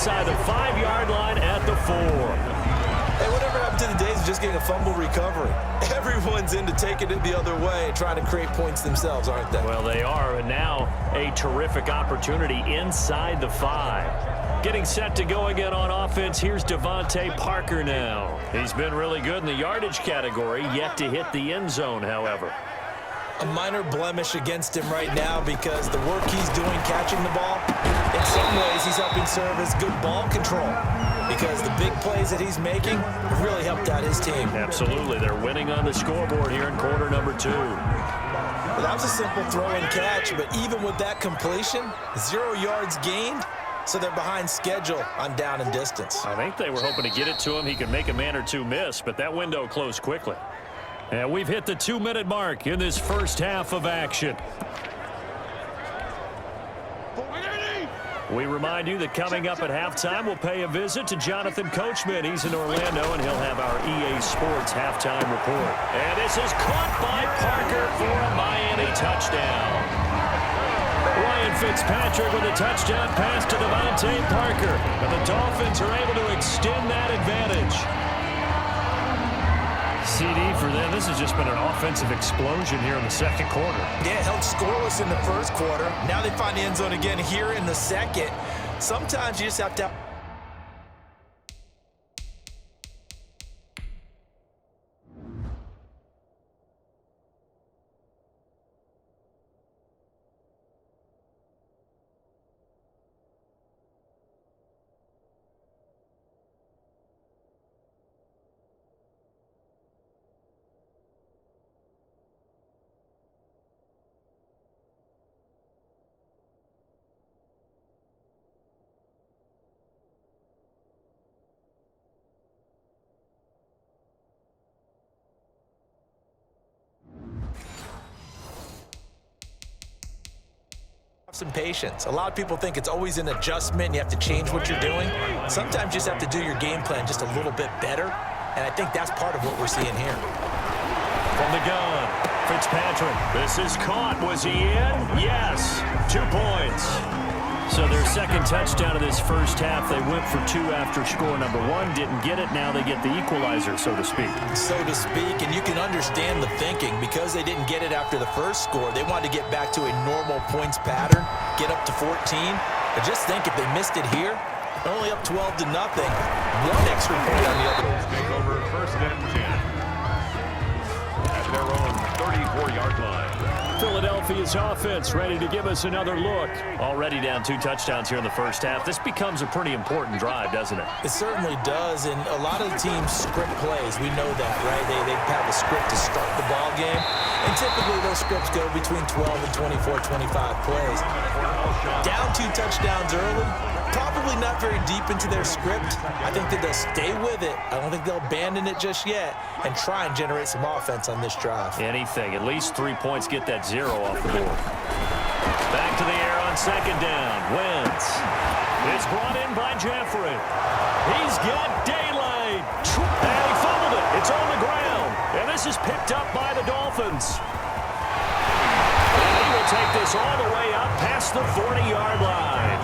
Inside the 5-yard line at the 4. Hey, whatever happened to the days of just getting a fumble recovery? Everyone's into taking it the other way and trying to create points themselves, aren't they? Well, they are, and now a terrific opportunity inside the 5. Getting set to go again on offense, here's Devontae Parker now. He's been really good in the yardage category, yet to hit the end zone, however. A minor blemish against him right now because the work he's doing catching the ball, in some ways he's helping serve as good ball control because the big plays that he's making have really helped out his team. Absolutely. They're winning on the scoreboard here in quarter number 2. Well, that was a simple throw and catch, but even with that completion, 0 yards gained, so they're behind schedule on down and distance. I think they were hoping to get it to him. He could make a man or two miss, but that window closed quickly. And we've hit the 2-minute mark in this first half of action. We remind you that coming up at halftime, we'll pay a visit to Jonathan Coachman. He's in Orlando, and he'll have our EA Sports halftime report. And this is caught by Parker for a Miami touchdown. Ryan Fitzpatrick with a touchdown pass to Devontae Parker. And the Dolphins are able to extend that advantage. CD for them. This has just been an offensive explosion here in the second quarter. Yeah, held scoreless in the first quarter. Now they find the end zone again here in the second. Sometimes you just have to... some patience. A lot of people think it's always an adjustment. You have to change what you're doing. Sometimes you just have to do your game plan just a little bit better, and I think that's part of what we're seeing here. From the gun, Fitzpatrick. This is caught. Was he in? Yes. 2 points. So their second touchdown of this first half. They went for 2 after score number 1. Didn't get it. Now they get the equalizer, so to speak. So to speak, and you can understand the thinking. Because they didn't get it after the first score, they wanted to get back to a normal points pattern, get up to 14. But just think, if they missed it here, they're only up 12-0. 1 extra point on the other. Take over first and 10 at their own 34-yard line. Philadelphia's offense ready to give us another look. Already down 2 touchdowns here in the first half. This becomes a pretty important drive, doesn't it? It certainly does, and a lot of the teams script plays. We know that, right? They have a script to start the ball game, and typically those scripts go between 12 and 24, 25 plays. Down 2 touchdowns early, probably not very deep into their script. I think that they'll stay with it. I don't think they'll abandon it just yet and try and generate some offense on this drive. Anything. At least 3 points, get that 0 off the board. Back to the air on second down. Wentz. It's brought in by Jeffrey. He's got daylight. And he fumbled it. It's on the ground. And this is picked up by the Dolphins. And he will take this all the way up past the 40-yard line.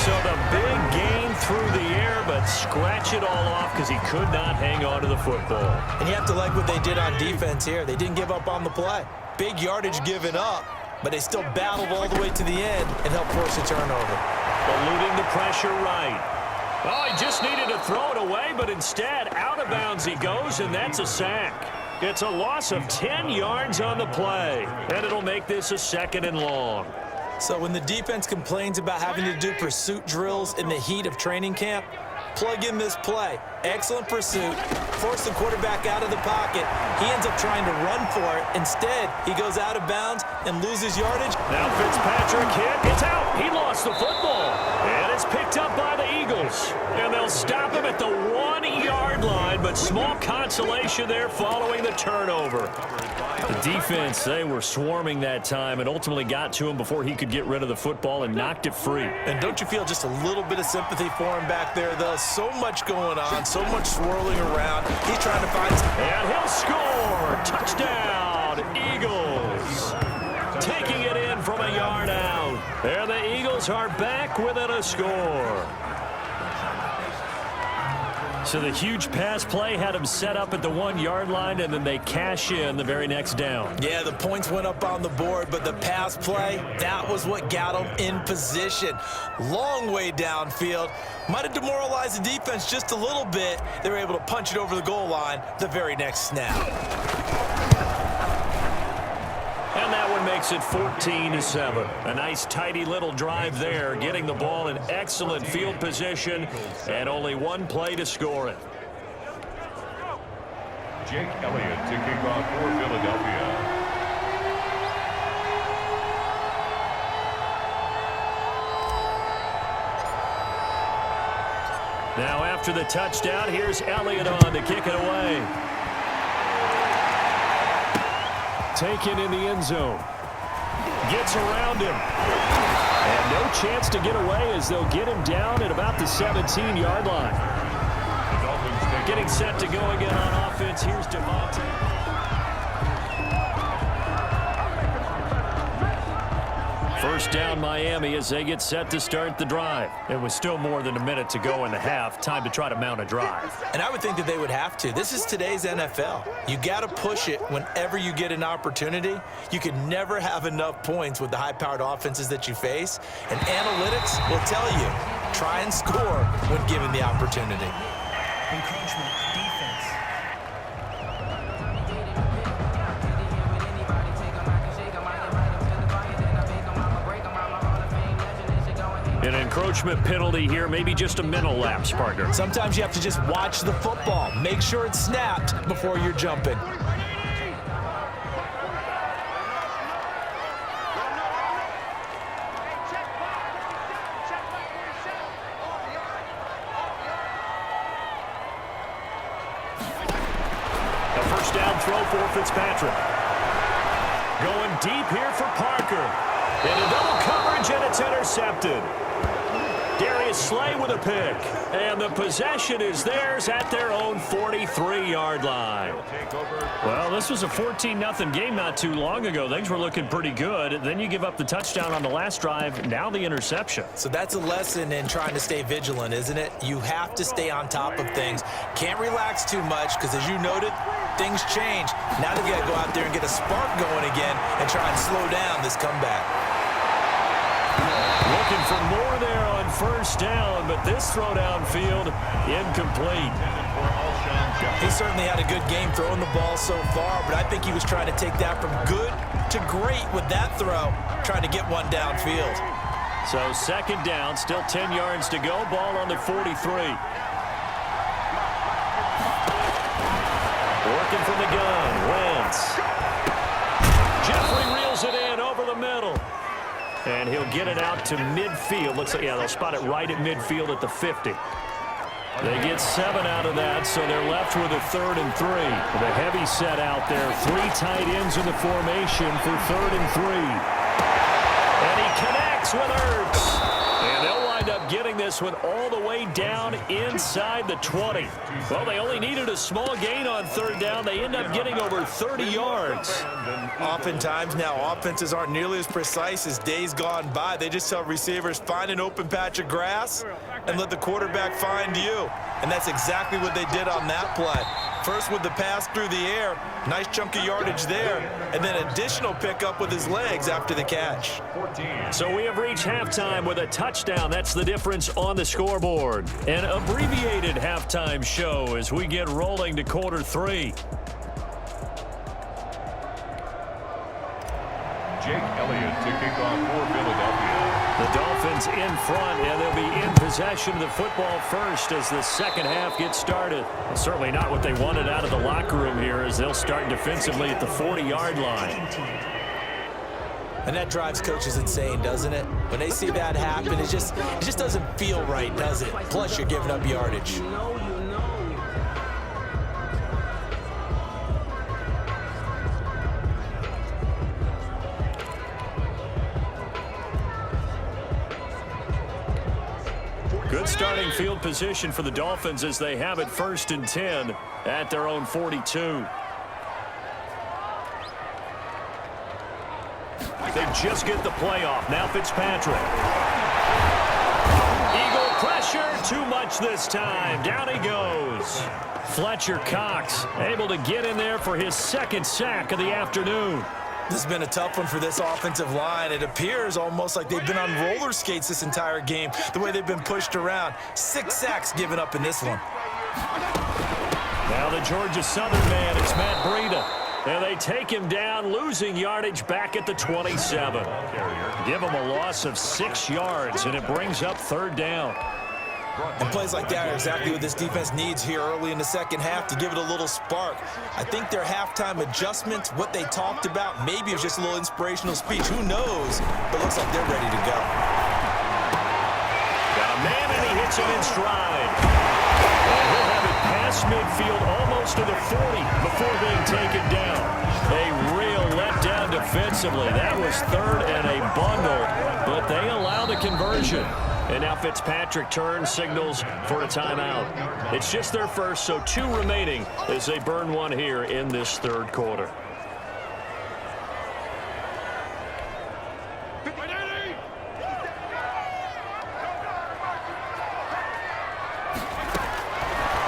So the big gain through the air, but scratch it all off because he could not hang on to the football. And you have to like what they did on defense here. They didn't give up on the play. Big yardage given up, but they still battled all the way to the end and helped force a turnover. Eluding the pressure right. Oh, he just needed to throw it away, but instead, out of bounds he goes, and that's a sack. It's a loss of 10 yards on the play, and it'll make this a 2nd and long. So when the defense complains about having to do pursuit drills in the heat of training camp, plug in this play. Excellent pursuit. Force the quarterback out of the pocket. He ends up trying to run for it. Instead, he goes out of bounds and loses yardage. Now Fitzpatrick hit. It's out. He lost the football. And it's picked up by the Eagles. And they'll stop him at the 1-yard line, but small consolation there following the turnover. The defense, they were swarming that time and ultimately got to him before he could get rid of the football and knocked it free. And don't you feel just a little bit of sympathy for him back there, though? So much going on, so much swirling around. He's trying to find... And he'll score! Touchdown, Eagles! Taking it in from a yard out. There the Eagles are back within a score. So the huge pass play had him set up at the 1-yard line, and then they cash in the very next down. Yeah, the points went up on the board, but the pass play, that was what got them in position. Long way downfield. Might have demoralized the defense just a little bit. They were able to punch it over the goal line the very next snap. And that one makes it 14-7. A nice, tidy little drive there, getting the ball in excellent field position, and only one play to score it. Jake Elliott to kick off for Philadelphia. Now after the touchdown, here's Elliott on to kick it away. Taken in the end zone. Gets around him. And no chance to get away as they'll get him down at about the 17-yard line. Getting set to go again on offense. Here's Devontae. First down Miami as they get set to start the drive. It was still more than a minute to go in the half. Time to try to mount a drive. And I would think that they would have to. This is today's NFL. You got to push it whenever you get an opportunity. You can never have enough points with the high-powered offenses that you face. And analytics will tell you, try and score when given the opportunity. Encroachment, defense. An encroachment penalty here, maybe just a mental lapse, partner. Sometimes you have to just watch the football. Make sure it's snapped before you're jumping. A first down throw for Fitzpatrick. Going deep here for Parker. Into double coverage, and it's intercepted. Darius Slay with a pick. And the possession is theirs at their own 43-yard line. Well, this was a 14-0 game not too long ago. Things were looking pretty good. Then you give up the touchdown on the last drive. Now the interception. So that's a lesson in trying to stay vigilant, isn't it? You have to stay on top of things. Can't relax too much because, as you noted, things change. Now they got to go out there and get a spark going again and try and slow down this comeback. Looking for more there on first down, but this throw downfield incomplete. He certainly had a good game throwing the ball so far, but I think he was trying to take that from good to great with that throw, trying to get one downfield. So second down, still 10 yards to go, ball on the 43. Working from the gun, Wentz. Jeffrey reels it in over the middle. And he'll get it out to midfield. Looks like, yeah, they'll spot it right at midfield at the 50. They get 7 out of that, so they're left with a 3rd and 3. With a heavy set out there. 3 tight ends in the formation for 3rd and 3. And he connects with Ertz. And they'll wind up getting this one all the way down inside the 20. Well, they only needed a small gain on 3rd down. They end up getting over 30 yards. Oftentimes now, offenses aren't nearly as precise as days gone by. They just tell receivers, find an open patch of grass and let the quarterback find you. And that's exactly what they did on that play. First with the pass through the air, nice chunk of yardage there, and then additional pickup with his legs after the catch. So we have reached halftime with a touchdown. That's the difference on the scoreboard. An abbreviated halftime show as we get rolling to quarter 3. Jake Elliott to kick off for Philadelphia. The Dolphins in front, and they'll be in possession of the football first as the second half gets started. Well, certainly not what they wanted out of the locker room here as they'll start defensively at the 40-yard line. And that drives coaches insane, doesn't it? When they see that happen, it just doesn't feel right, does it? Plus, you're giving up yardage. Good starting field position for the Dolphins as they have it 1st and 10 at their own 42. They just get the playoff. Now Fitzpatrick. touch this time. Down he goes. Fletcher Cox able to get in there for his second sack of the afternoon. This has been a tough one for this offensive line. It appears almost like they've been on roller skates this entire game, the way they've been pushed around. 6 sacks given up in this one. Now the Georgia Southern man, it's Matt Breida. And they take him down, losing yardage back at the 27. Give him a loss of 6 yards, and it brings up 3rd down. And plays like that are exactly what this defense needs here early in the second half to give it a little spark. I think their halftime adjustment, what they talked about, maybe it was just a little inspirational speech. Who knows? But it looks like they're ready to go. Got a man, and he hits him in stride. And he'll have it past midfield almost to the 40 before being taken down. A real letdown defensively. That was 3rd and a bundle, but they allow the conversion. And now Fitzpatrick turns, signals for a timeout. It's just their first, so 2 remaining as they burn one here in this 3rd quarter.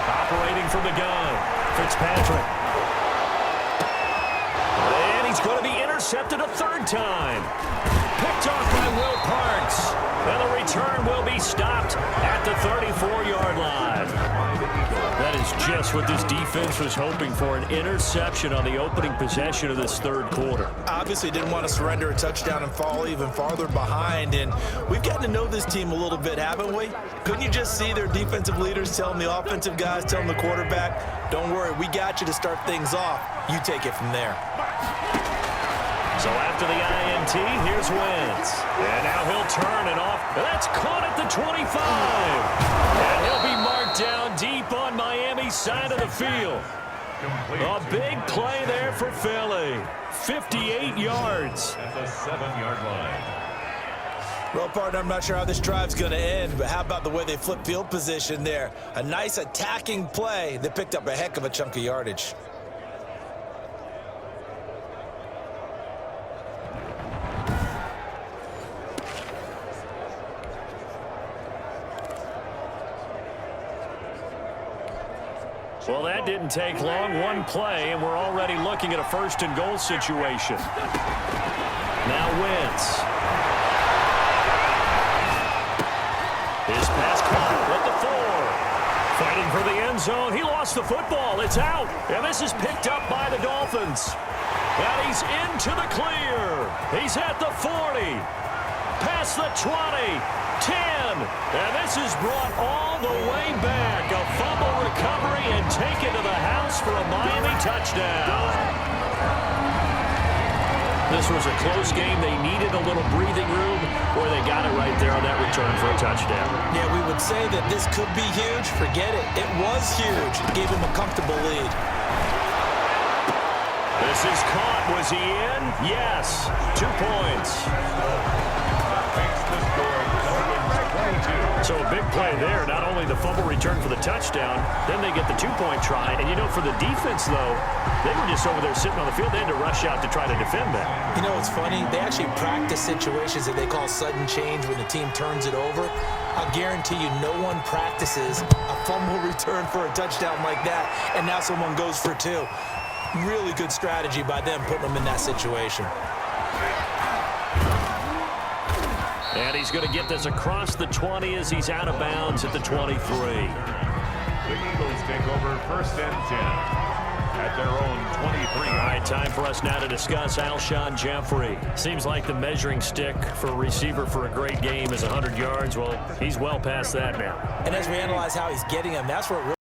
Operating from the gun, Fitzpatrick. And he's going to be intercepted a 3rd time. Picked off by Will Parks. And the return will be stopped at the 34-yard line. That is just what this defense was hoping for, an interception on the opening possession of this 3rd quarter. Obviously didn't want to surrender a touchdown and fall even farther behind. And we've gotten to know this team a little bit, haven't we? Couldn't you just see their defensive leaders telling the offensive guys, telling the quarterback, don't worry, we got you to start things off. You take it from there. So after the INT, here's Wentz. And now he'll turn and off. That's caught at the 25. And he'll be marked down deep on Miami's side of the field. A big play there for Philly. 58 yards. At the 7-yard line. Well, partner, I'm not sure how this drive's going to end, but how about the way they flip field position there? A nice attacking play that picked up a heck of a chunk of yardage. Well, that didn't take long. One play, and we're already looking at a 1st and goal situation. Now Wentz. His pass caught at the 4. Fighting for the end zone. He lost the football. It's out. And this is picked up by the Dolphins. And he's into the clear. He's at the 40. Past the 20. 10. And this is brought all the way back. A fumble recovery and taken to the house for a Miami touchdown. This was a close game. They needed a little breathing room, where they got it right there on that return for a touchdown. Yeah, we would say that this could be huge. Forget it. It was huge. Gave him a comfortable lead. This is caught. Was he in? Yes. 2 points. So a big play there. Not only the fumble return for the touchdown, then they get the 2-point try. And, you know, for the defense, though, they were just over there sitting on the field. They had to rush out to try to defend that. You know, it's funny. They actually practice situations that they call sudden change when the team turns it over. I'll guarantee you no one practices a fumble return for a touchdown like that, and now someone goes for 2. Really good strategy by them putting them in that situation. And he's going to get this across the 20 as he's out of bounds at the 23. The Eagles take over 1st and 10 at their own 23. All right, time for us now to discuss Alshon Jeffrey. Seems like the measuring stick for a receiver for a great game is 100 yards. Well, he's well past that now. And as we analyze how he's getting them, that's where it really